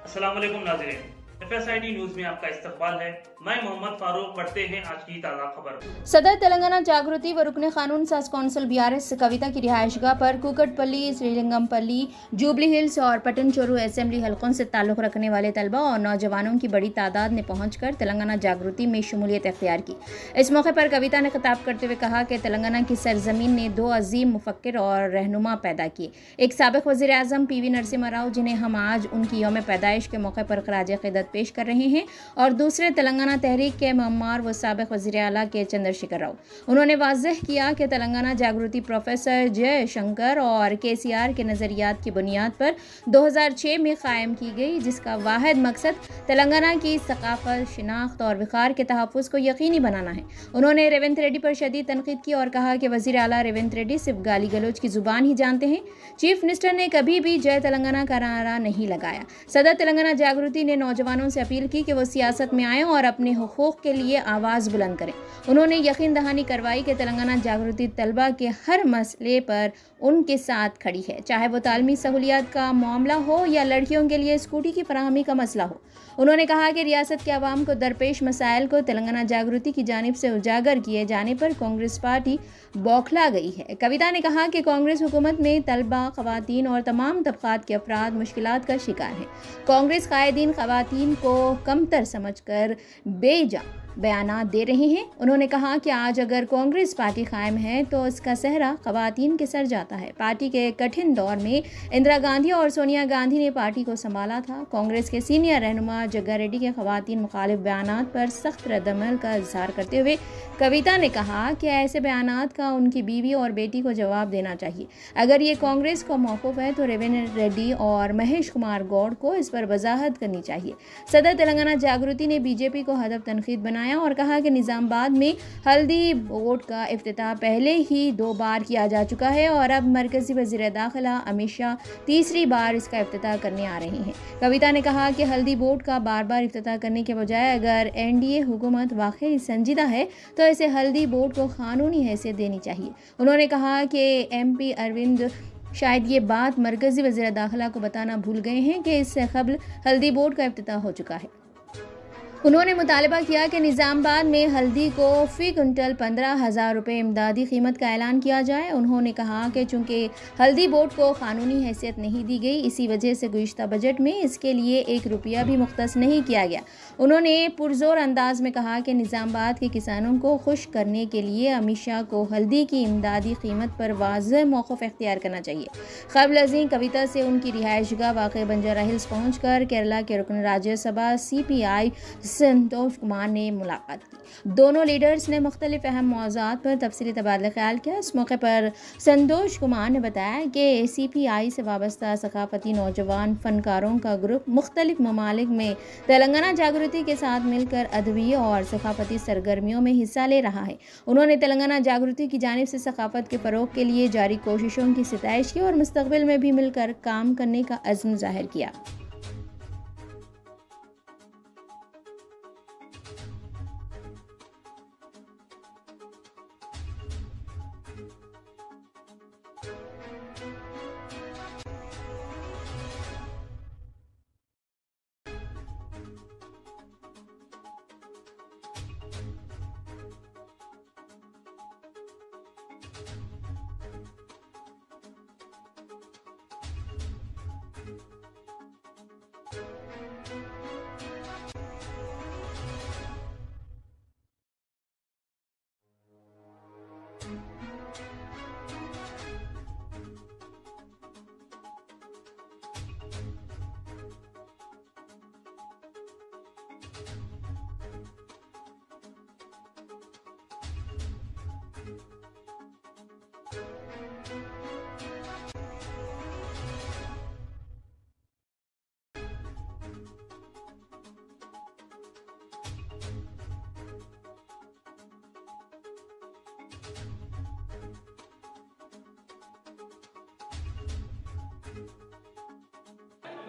अस्सलाम वालेकुम नाज़रीन, FSID न्यूज में आपका इस्तकबाल है। मैं मोहम्मद फारूक। पढ़ते हैं आज की ताज़ा खबर। सदर तेलंगाना जागृति व रुकने कानून साज कौंसिल BRS कविता की रिहायशगाह पर कुकटपल्ली, श्रीलिंगमपल्ली, जूबली हिल्स और पटन चोरू असेंबली हलकों से ताल्लुक़ रखने वाले तलबा और नौजवानों की बड़ी तादाद ने पहुंचकर तेलंगाना जागृति में शमूलियत इख्तियार की। इस मौके पर कविता ने खिताब करते हुए कहा कि तेलंगाना की सरजमीन ने दो अजीम मुफक्किर और रहनुमा पैदा किए, एक साबिक़ वज़ीर आज़म PV नरसिम्हा राव, जिन्हें हम आज उनकी यौम पैदाइश के मौके पर खराज क़ीदत पेश कर रहे हैं, और दूसरे तेलंगाना तहरीक के मम्मार व साबिक़ वज़ीर आला के चंद्रशेखर राव। उन्होंने वाज़ेह किया कि तेलंगाना जागृति प्रोफेसर जयशंकर और KCR के नज़रियात की बुनियाद पर 2006 में कायम की गई, जिसका वाहिद मकसद तेलंगाना की सकाफत, शिनाख्त और वक़ार के तहफ़्फ़ुज़ को यकीनी बनाना है। उन्होंने रेवंत रेड्डी पर शदीद तनक़ीद की और कहा कि वज़ीर आला रेवंत रेड्डी सिर्फ गाली गलोच की ज़ुबान ही जानते हैं। चीफ मिनिस्टर ने कभी भी जय तेलंगाना का नारा नहीं लगाया। सदर तेलंगाना जागृति ने नौजवानों से अपील की कि वो सियासत में आएँ और अपने हुकूक़ के लिए आवाज़ बुलंद करें। उन्होंने यकीन दहानी करवाई कि तेलंगाना जागृति तलबा के हर मसले पर उनके साथ खड़ी है, चाहे वो तालीमी सहूलियात का मामला हो या लड़कियों के लिए स्कूटी की फराहमी का मसला हो। उन्होंने कहा कि रियासत के अवाम को दरपेश मसाइल को तेलंगाना जागृति की जानिब से उजागर किए जाने पर कांग्रेस पार्टी बौखला गई है। कविता ने कहा कि कांग्रेस हुकूमत में तलबा, ख़वातीन और तमाम तबक़ात के अफराद मुश्किलात का शिकार हैं। कांग्रेस कायदीन ख़वातीन को कमतर समझकर बेजा बयानात दे रहे हैं। उन्होंने कहा कि आज अगर कांग्रेस पार्टी कायम है तो इसका सहरा ख़वातीन के सर जाता है। पार्टी के कठिन दौर में इंदिरा गांधी और सोनिया गांधी ने पार्टी को संभाला था। कांग्रेस के सीनियर रहनुमा जग्गा रेड्डी के ख़वातीन मुखालिफ बयानात पर सख्त रद्दअमल का इज़हार करते हुए कविता ने कहा कि ऐसे बयानात का उनकी बीवी और बेटी को जवाब देना चाहिए। अगर ये कांग्रेस का मौक़िफ़ है तो रेवंत रेड्डी और महेश कुमार गौड़ को इस पर वजाहत करनी चाहिए। सदर तेलंगाना जागृति ने BJP को हदफ तनक़ीद बनाया और कहा कि निज़ामाबाद में हल्दी बोर्ड का इफ्तिताह पहले ही 2 बार किया जा चुका है और अब मरकज़ी वज़ीर दाखिला अमित शाह तीसरी बार इसका इफ्तिताह करने आ रहे हैं। कविता ने कहा कि हल्दी बोर्ड का बार बार इफ्तिताह करने के बजाय अगर NDA हुकूमत वाकई संजीदा है तो ऐसे हल्दी बोर्ड को कानूनी हैसियत देनी चाहिए। उन्होंने कहा कि MP अरविंद शायद ये बात मरकज़ी वज़ीर दाखिला को बताना भूल गए हैं कि इससे कबल हल्दी बोर्ड का इफ्तिताह हो चुका है। उन्होंने मुतालबा किया कि निज़ामाबाद में हल्दी को फ़ी कुंटल 15,000 रुपये इमदादी कीमत का ऐलान किया जाए। उन्होंने कहा कि चूँकि हल्दी बोर्ड को कानूनी हैसियत नहीं दी गई, इसी वजह से गुज़िश्ता बजट में इसके लिए 1 रुपया भी मुख्तस नहीं किया गया। उन्होंने पुरज़ोर अंदाज में कहा कि निज़ामाबाद के किसानों को खुश करने के लिए अमित शाह को हल्दी की इमदादी कीमत पर वाज़ेह मौक़िफ़ इख्तियार करना चाहिए। क़ब्ल अज़ीं कविता से उनकी रिहायशगाह वाक़ई बंजारा हिल्स पहुँच कर केरला के रुकन राज्यसभा CPI संतोष कुमार ने मुलाकात की। दोनों लीडर्स ने मुख्तलिफ अहम मौज़ूआत पर तफसीली तबादला ख्याल किया। इस मौके पर संतोष कुमार ने बताया कि CPI से वाबस्ता सकाफती नौजवान फ़नकारों का ग्रुप मुख्तलिफ ममालिक में तेलंगाना जागृति के साथ मिलकर अदबी और सकाफती सरगर्मियों में हिस्सा ले रहा है। उन्होंने तेलंगाना जागृति की जानिब से सकाफत के फ़रोग़ के लिए जारी कोशिशों की सिताइश की और मुस्तक़बिल में भी मिलकर काम करने का अज़्म ज़ाहिर किया।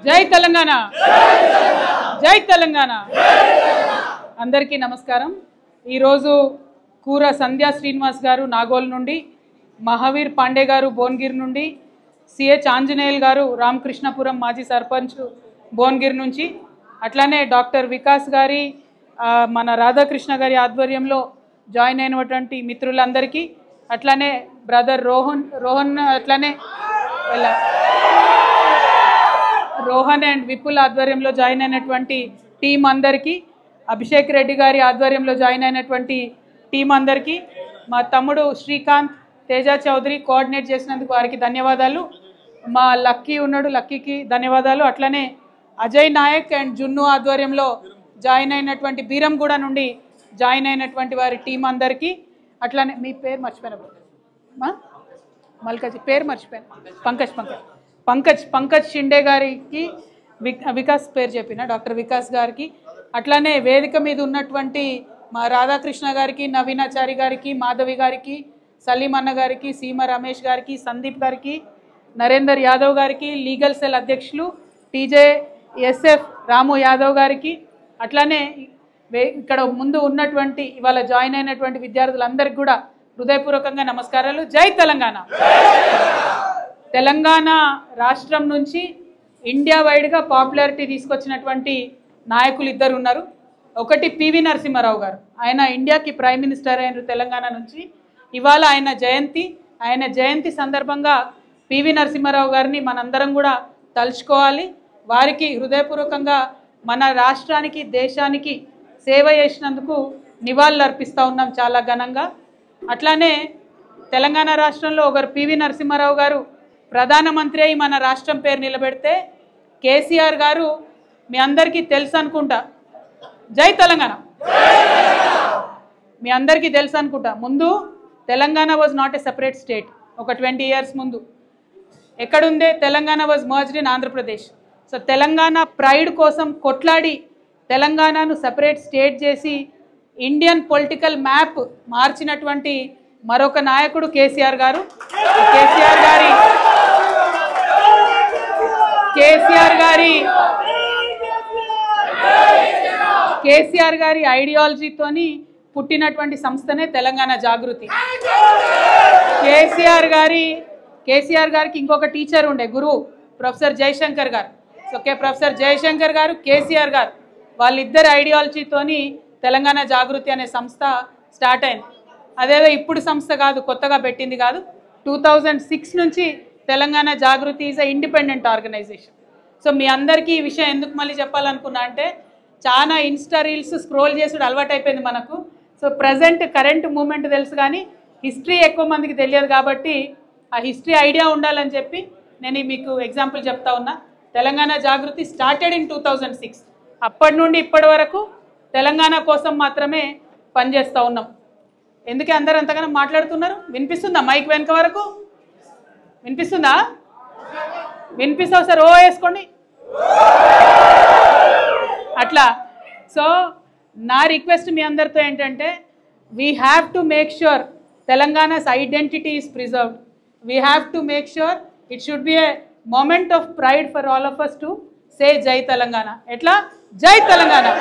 జై తెలంగాణ జై తెలంగాణ అందరికీ నమస్కారం। ఈరోజు కూర సంధ్యా శ్రీనివాస్ గారు నాగోల్ నుండి, మహావీర్ పాండే గారు భువనగిరి నుండి, CH ఆంజనేయులు గారు రామకృష్ణపురం మాజీ సర్పంచ్ భువనగిరి నుంచి, అట్లానే డాక్టర్ వికాస్ గారి మన రాధాకృష్ణ గారి ఆధ్వర్యంలో జాయిన్ అయినటువంటి మిత్రులందరికీ, అట్లానే బ్రదర్ రోహన్ అట్లానే రోహన్ అండ్ విపుల్ ఆధ్వర్యంలో జాయిన్ అయినటువంటి టీం అందరికీ, అభిషేక్ రెడ్డి గారి ఆధ్వర్యంలో జాయిన్ అయినటువంటి టీం అందరికీ, మా తమ్ముడు శ్రీకాంత్ తేజ చౌదరి కోఆర్డినేట్ చేసినందుకు వారికి ధన్యవాదాలు, మా లక్కీ ఉన్నాడు లక్కీకి ధన్యవాదాలు, అట్లనే అజయ్ నాయక్ అండ్ జున్ను ఆధ్వర్యంలో జాయిన్ అయినటువంటి బీరంగూడ నుండి జాయిన్ అయినటువంటి వారి టీం అందరికీ, అట్లానే మీ పేరు మర్చిపోయిన మల్కాజీ పేరు మర్చిపోయాను పంకజ్ షిండే గారికి, వికాస్ పేరు చెప్పిన డాక్టర్ వికాస్ గారికి, అట్లానే వేదిక మీద ఉన్నటువంటి మా రాధాకృష్ణ గారికి, నవీనాచారి గారికి, మాధవి గారికి, సలీం అన్న గారికి, సీమ రమేష్ గారికి, సందీప్ గారికి, నరేందర్ యాదవ్ గారికి, లీగల్ సెల్ అధ్యక్షులు TJSF రాము యాదవ్ గారికి, అట్లానే ఇక్కడ ముందు ఉన్నటువంటి ఇవాళ జాయిన్ అయినటువంటి విద్యార్థులందరికీ కూడా హృదయపూర్వకంగా నమస్కారాలు. జై తెలంగాణ. తెలంగాణ రాష్ట్రం నుంచి ఇండియా వైడ్గా పాపులారిటీ తీసుకొచ్చినటువంటి నాయకులు ఇద్దరు ఉన్నారు. ఒకటి పివి నరసింహారావు గారు, ఆయన ఇండియాకి ప్రైమ్ మినిస్టర్ అయినారు తెలంగాణ నుంచి. ఇవాళ ఆయన జయంతి సందర్భంగా పివి నరసింహారావు గారిని మనందరం కూడా తలుచుకోవాలి. వారికి హృదయపూర్వకంగా మన రాష్ట్రానికి దేశానికి సేవ చేసినందుకు నివాళులు అర్పిస్తూ ఉన్నాం చాలా ఘనంగా. అట్లానే తెలంగాణ రాష్ట్రంలో ఒకరు పివి నరసింహారావు గారు ప్రధానమంత్రి అయి మన రాష్ట్రం పేరు నిలబెడితే, కేసీఆర్ గారు మీ అందరికీ తెలుసు అనుకుంటా, జై తెలంగాణ మీ అందరికీ తెలుసు అనుకుంటా, ముందు Telangana was not a separate state. ఒక 20 years ముందు ఎక్కడుందే Telangana was merged in Andhra Pradesh. So Telangana pride కోసం కొట్లాడి తెలంగాణను సెపరేట్ స్టేట్ చేసి ఇండియన్ పొలిటికల్ మ్యాప్ మార్చినటువంటి మరొక నాయకుడు కేసీఆర్ గారు. కేసీఆర్ గారి ఐడియాలజీతోని పుట్టినటువంటి సంస్థనే తెలంగాణ జాగృతి. కేసీఆర్ గారికి ఇంకొక టీచర్ ఉండే గురువు ప్రొఫెసర్ జయశంకర్ గారు. సో ప్రొఫెసర్ జయశంకర్ గారు, కేసీఆర్ గారు వాళ్ళిద్దరు ఐడియాలజీతోని తెలంగాణ జాగృతి అనే సంస్థ స్టార్ట్ అయింది. అదేదో ఇప్పుడు సంస్థ కాదు, కొత్తగా పెట్టింది కాదు. 2006 నుంచి Telangana Jagruthi is a independent organization. So మీ అందరికీ ఈ విషయం ఎందుకు మళ్ళీ చెప్పాలనుకున్నా అంటే, చాలా ఇన్స్టా రీల్స్ స్క్రోల్ చేసుడు అలవాటు అయిపోయింది మనకు. సో కరెంట్ మూమెంట్ తెలుసు కానీ హిస్టరీ ఎక్కువ మందికి తెలియదు. కాబట్టి ఆ హిస్టరీ ఐడియా ఉండాలని చెప్పి నేను మీకు ఎగ్జాంపుల్ చెప్తా ఉన్నా. తెలంగాణ జాగృతి స్టార్టెడ్ ఇన్ 2006. అప్పటి నుండి ఇప్పటి వరకు తెలంగాణ కోసం మాత్రమే పనిచేస్తూ ఉన్నాం. ఎందుకే అందరూ అంతగానో మాట్లాడుతున్నారు? వినిపిస్తుందా? మైక్ వెనక వరకు వినిపిస్తుందా? వినిపిస్తావు సార్, ఓ వేసుకోండి అట్లా. సో నా రిక్వెస్ట్ మీ అందరితో ఏంటంటే, we have to make sure Telangana's identity is preserved. We have to make sure it should be A moment of pride for all of us to say Jai Telangana. Etla? Jai Telangana.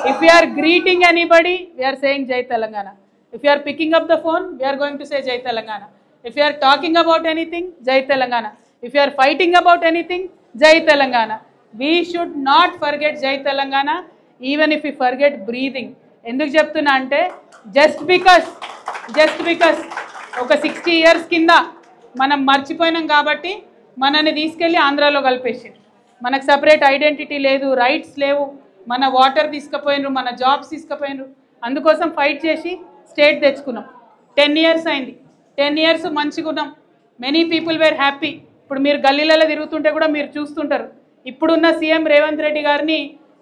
If we are greeting anybody, we are saying Jai Telangana. If you are picking up the phone, we are going to say Jai Telangana. If you are talking about anything, Jai Telangana. If you are fighting about anything, Jai Telangana. We should not forget Jai Telangana even if we forget breathing. Enduku cheptunna ante, just because oka 60 years kinda మనం మర్చిపోయినాం కాబట్టి మనని తీసుకెళ్ళి ఆంధ్రాలో కలిపేసారు. మనకు separate identity లేదు, rights లేవు, మన water తీసుకుపోయినరు, మన జాబ్స్ తీసుకుపోయినరు. అందుకోసం ఫైట్ చేసి స్టేట్ తెచ్చుకున్నాం. 10 years అయింది. 10 years మంచిగా ఉన్నాం. Many people were happy. ఇప్పుడు మీరు గల్లీలలో తిరుగుతుంటే కూడా మీరు చూస్తుంటారు. ఇప్పుడున్న సీఎం రేవంత్ రెడ్డి గారిని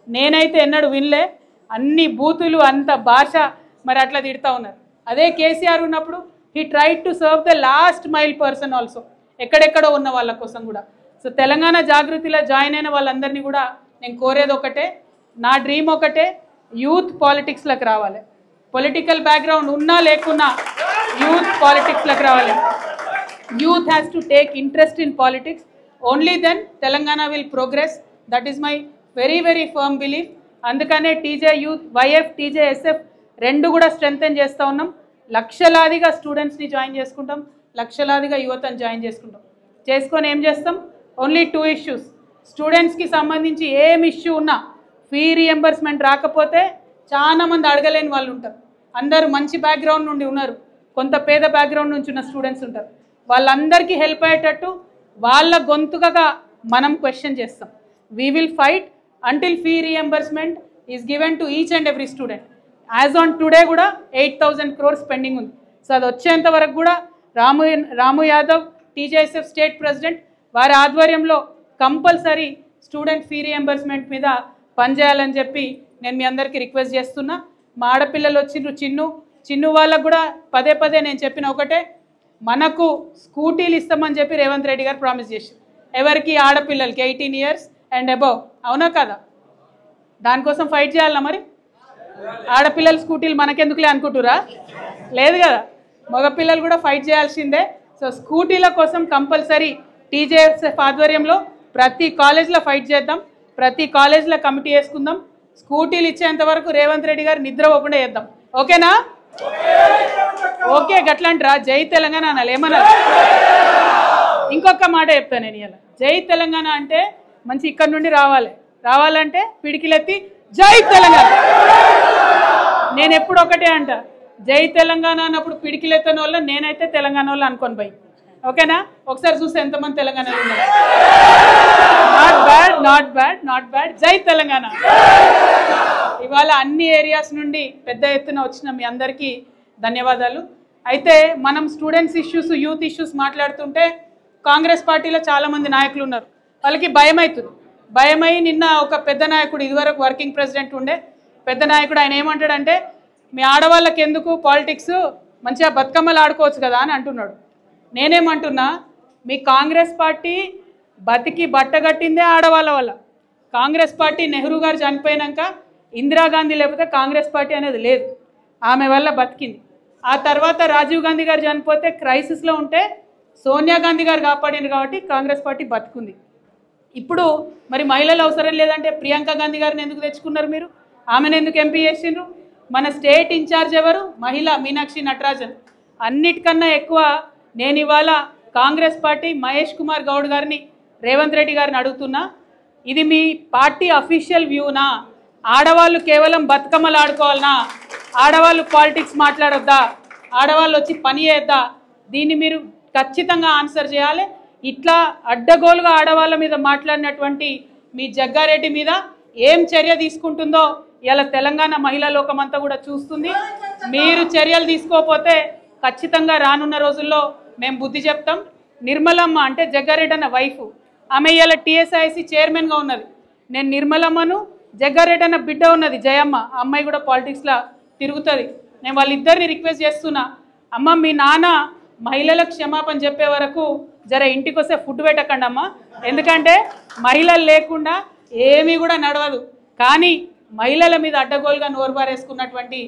నేనైతే ఎన్నడూ వినలే. అన్ని బూతులు, అంత భాష మరి అట్లా తిడతా ఉన్నారు. అదే కేసీఆర్ ఉన్నప్పుడు he tried to serve the last mile person also, ఎక్కడెక్కడో ఉన్న వాళ్ళ కోసం కూడా. సో తెలంగాణ జాగృతిలో జాయిన్ అయిన వాళ్ళందరినీ కూడా నేను కోరేది ఒకటే, నా డ్రీమ్ ఒకటే, యూత్ పాలిటిక్స్లోకి రావాలి. పొలిటికల్ బ్యాక్గ్రౌండ్ ఉన్నా లేకున్నా యూత్ పాలిటిక్స్లోకి రావాలి. Youth has to take interest in politics. Only then Telangana will progress. That is my very very firm belief. అందుకనే టీజే యూత్, YF, TJSF రెండు కూడా స్ట్రెంగ్తెన్ చేస్తూ ఉన్నాం. లక్షలాదిగా స్టూడెంట్స్ని జాయిన్ చేసుకుంటాం, లక్షలాదిగా యువతను జాయిన్ చేసుకుంటాం. చేసుకొని ఏం చేస్తాం? Only 2 issues. స్టూడెంట్స్కి సంబంధించి ఏం ఇష్యూ ఉన్నా ఫీ రీఎంబర్స్మెంట్ రాకపోతే చాలా మంది అడగలేని వాళ్ళు ఉంటారు. అందరూ మంచి బ్యాక్గ్రౌండ్ నుండి ఉన్నారు, కొంత పేద బ్యాక్గ్రౌండ్ నుంచి ఉన్న స్టూడెంట్స్ ఉంటారు. వాళ్ళందరికీ హెల్ప్ అయ్యేటట్టు వాళ్ళ గొంతుకగా మనం క్వశ్చన్ చేస్తాం. We will fight until fee reimbursement is given to each and every student. As on today కూడా 8,000 crores పెండింగ్ ఉంది. సో అది వచ్చేంత వరకు కూడా రాము యాదవ్ టీజేఎస్ఎఫ్ స్టేట్ ప్రెసిడెంట్ వారి ఆధ్వర్యంలో కంపల్సరీ స్టూడెంట్ ఫీ రీఎంబర్స్మెంట్ మీద పనిచేయాలని చెప్పి నేను మీ అందరికీ రిక్వెస్ట్ చేస్తున్నా. మా ఆడపిల్లలు వచ్చిండ్రు, చిన్ను వాళ్ళకు కూడా పదే పదే నేను చెప్పిన ఒకటే, మనకు స్కూటీలు ఇస్తామని చెప్పి రేవంత్ రెడ్డి గారు ప్రామిస్ చేశారు. ఎవరికి? ఆడపిల్లలకి 18 years అండ్ అబవ్. అవునా కదా? దానికోసం ఫైట్ చేయాలా మరి? ఆడపిల్లల స్కూటీలు మనకెందుకులే అనుకుంటురా? లేదు కదా, మగపిల్లలు కూడా ఫైట్ చేయాల్సిందే. సో స్కూటీల కోసం కంపల్సరీ టీజేఎస్ఎఫ్ ఆధ్వర్యంలో ప్రతి కాలేజ్లో ఫైట్ చేద్దాం, ప్రతి కాలేజ్లో కమిటీ వేసుకుందాం. స్కూటీలు ఇచ్చేంత వరకు రేవంత్ రెడ్డి గారు నిద్ర పోకుండా చేద్దాం. ఓకేనా? ఓకే, గట్లంటారా? జై తెలంగాణ అనాలి. ఏమన్నా ఇంకొక మాట చెప్తాను నేను ఇలా. జై తెలంగాణ అంటే మంచి ఇక్కడ నుండి రావాలంటే పిడికిలెత్తి జై తెలంగాణ. నేను ఎప్పుడు ఒకటే అంట, జై తెలంగాణ అన్నప్పుడు పిడికిలెత్తని వాళ్ళ నేనైతే తెలంగాణ వాళ్ళు అనుకోని పోయి. ఓకేనా? ఒకసారి చూస్తే ఎంతమంది తెలంగాణలో ఉన్నారు. Not bad. జై తెలంగాణ. ఇవాళ అన్ని ఏరియాస్ నుండి పెద్ద ఎత్తున వచ్చిన మీ అందరికీ ధన్యవాదాలు. అయితే మనం స్టూడెంట్స్ ఇష్యూస్, యూత్ ఇష్యూస్ మాట్లాడుతుంటే కాంగ్రెస్ పార్టీలో చాలామంది నాయకులు ఉన్నారు, వాళ్ళకి భయం అవుతుంది. భయమై నిన్న ఒక పెద్ద నాయకుడు, ఇదివరకు వర్కింగ్ ప్రెసిడెంట్ ఉండే పెద్ద నాయకుడు, ఆయన ఏమంటాడంటే, మీ ఆడవాళ్ళకి ఎందుకు పాలిటిక్స్, మంచిగా బతుకమ్మలు ఆడుకోవచ్చు కదా అని అంటున్నాడు. నేనేమంటున్నా, మీ కాంగ్రెస్ పార్టీ బతికి బట్టగట్టిందే ఆడవాళ్ళ వల్ల. కాంగ్రెస్ పార్టీ నెహ్రూ గారు చనిపోయినాక ఇందిరాగాంధీ లేకపోతే కాంగ్రెస్ పార్టీ అనేది లేదు, ఆమె వల్ల బతికింది. ఆ తర్వాత రాజీవ్ గాంధీ గారు చనిపోతే క్రైసిస్లో ఉంటే సోనియా గాంధీ గారు కాపాడింది కాబట్టి కాంగ్రెస్ పార్టీ బతుకుంది. ఇప్పుడు మరి మహిళలు అవసరం లేదంటే ప్రియాంక గాంధీ గారిని ఎందుకు తెచ్చుకున్నారు మీరు? ఆమెను ఎందుకు ఎంపీ చేసిండ్రు? మన స్టేట్ ఇన్ఛార్జ్ ఎవరు? మహిళ మీనాక్షి నటరాజన్. అన్నిటికన్నా ఎక్కువ నేను ఇవాళ కాంగ్రెస్ పార్టీ మహేష్ కుమార్ గౌడ్ గారిని, రేవంత్ రెడ్డి గారిని అడుగుతున్నా, ఇది మీ పార్టీ అఫీషియల్ వ్యూనా? ఆడవాళ్ళు కేవలం బతుకమ్మలు ఆడుకోవాలనా? ఆడవాళ్ళు పాలిటిక్స్ మాట్లాడొద్దా? ఆడవాళ్ళు వచ్చి పని చేద్దా? దీన్ని మీరు ఖచ్చితంగా ఆన్సర్ చేయాలి. ఇట్లా అడ్డగోలుగా ఆడవాళ్ళ మీద మాట్లాడినటువంటి మీ జగ్గారెడ్డి మీద ఏం చర్య తీసుకుంటుందో ఇలా తెలంగాణ మహిళా లోకమంతా కూడా చూస్తుంది. మీరు చర్యలు తీసుకోకపోతే ఖచ్చితంగా రానున్న రోజుల్లో మేము బుద్ధి చెప్తాం. నిర్మలమ్మ అంటే జగ్గారెడ్డి అన్న వైఫ్, ఆమె ఇలా టీఎస్ఐసి చైర్మన్గా ఉన్నది. నేను నిర్మలమ్మను, జగ్గారెడ్డి అన్న బిడ్డ ఉన్నది జయమ్మ, ఆ అమ్మాయి కూడా పాలిటిక్స్లో తిరుగుతుంది. నేను వాళ్ళిద్దరిని రిక్వెస్ట్ చేస్తున్నా, అమ్మ మీ నాన్న మహిళలకు క్షమాపణ చెప్పే వరకు జర ఇంటికి వస్తే ఫుడ్ పెట్టకండి అమ్మ, ఎందుకంటే మహిళలు లేకుండా ఏమీ కూడా నడవదు. కానీ మహిళల మీద అడ్డగోలుగా నోరుబారేసుకున్నటువంటి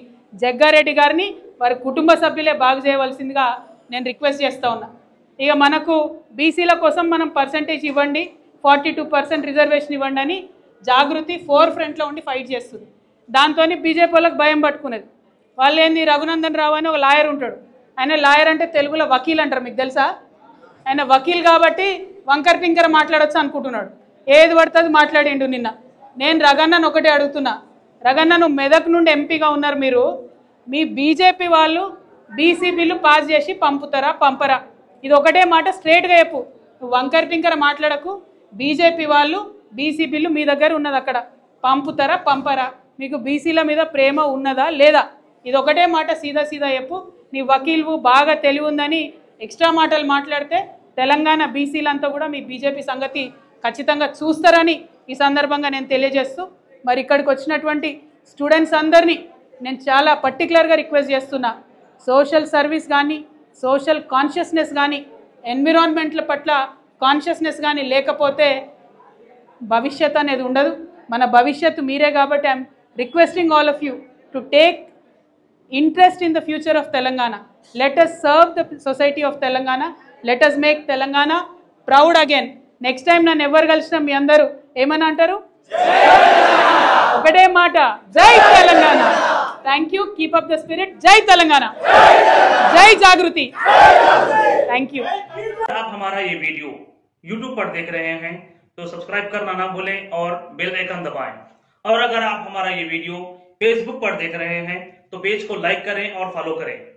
జగ్గారెడ్డి గారిని వారి కుటుంబ సభ్యులే బాగు చేయవలసిందిగా నేను రిక్వెస్ట్ చేస్తూ ఉన్నా. ఇక మనకు బీసీల కోసం మనం పర్సంటేజ్ ఇవ్వండి, 42% రిజర్వేషన్ ఇవ్వండి అని జాగృతి 4 ఉండి ఫైట్ చేస్తుంది. దాంతో బీజేపీ వాళ్ళకి భయం పట్టుకునేది. వాళ్ళు ఏంది, రఘునందన్ రావు అని ఒక లాయర్ ఉంటాడు, ఆయన లాయర్ అంటే తెలుగులో వకీల్ అంటారు, మీకు తెలుసా? ఆయన వకీల్ కాబట్టి వంకర టింకర మాట్లాడచ్చు అనుకుంటున్నాడు, ఏది పడుతుంది మాట్లాడిండు. నిన్న నేను రగన్నను ఒకటే అడుగుతున్నా, రగన్న నువ్వు మెదక్ నుండి ఎంపీగా ఉన్నారు, మీరు మీ బీజేపీ వాళ్ళు బీసీ బిల్లు పాస్ చేసి పంపుతారా పంపరా? ఇది ఒకటే మాట స్ట్రేట్గా చెప్పు, నువ్వు వంకర టింకర మాట్లాడకు. బీజేపీ వాళ్ళు బీసీ బిల్లు మీ దగ్గర ఉన్నది, అక్కడ పంపుతారా పంపరా? మీకు బీసీల మీద ప్రేమ ఉన్నదా లేదా? ఇది ఒకటే మాట సీదా చెప్పు. నీ వకీల్వు బాగా తెలివి ఉందని ఎక్స్ట్రా మాటలు మాట్లాడితే తెలంగాణ బీసీలంతా కూడా మీ బీజేపీ సంగతి ఖచ్చితంగా చూస్తారని ఈ సందర్భంగా నేను తెలియజేస్తూ, మరి ఇక్కడికి వచ్చినటువంటి స్టూడెంట్స్ అందరినీ నేను చాలా పర్టికులర్గా రిక్వెస్ట్ చేస్తున్నా, సోషల్ సర్వీస్ కానీ, సోషల్ కాన్షియస్నెస్ కానీ, ఎన్విరాన్మెంట్ల పట్ల కాన్షియస్నెస్ కానీ లేకపోతే భవిష్యత్ అనేది ఉండదు. మన భవిష్యత్తు మీరే కాబట్టి I'm requesting all of you to take interest in the future of Telangana. Let us serve the society of Telangana. Let us make Telangana proud again. Next time nanu ever kalsina మీ అందరూ ఏమని అంటారు? ఒకటే మాట, జై Telangana. Thank you, keep up the spirit. జై తెలంగాణ, జై జాగృతి. Thank you. आप हमारा ये वीडियो YouTube पर देख रहे हैं तो सब्सक्राइब करना ना भूलें और बेल आइकन दबाएं। और अगर आप हमारा ये वीडियो फेसबुक पर देख रहे हैं तो पेज को लाइक करें और फॉलो करें।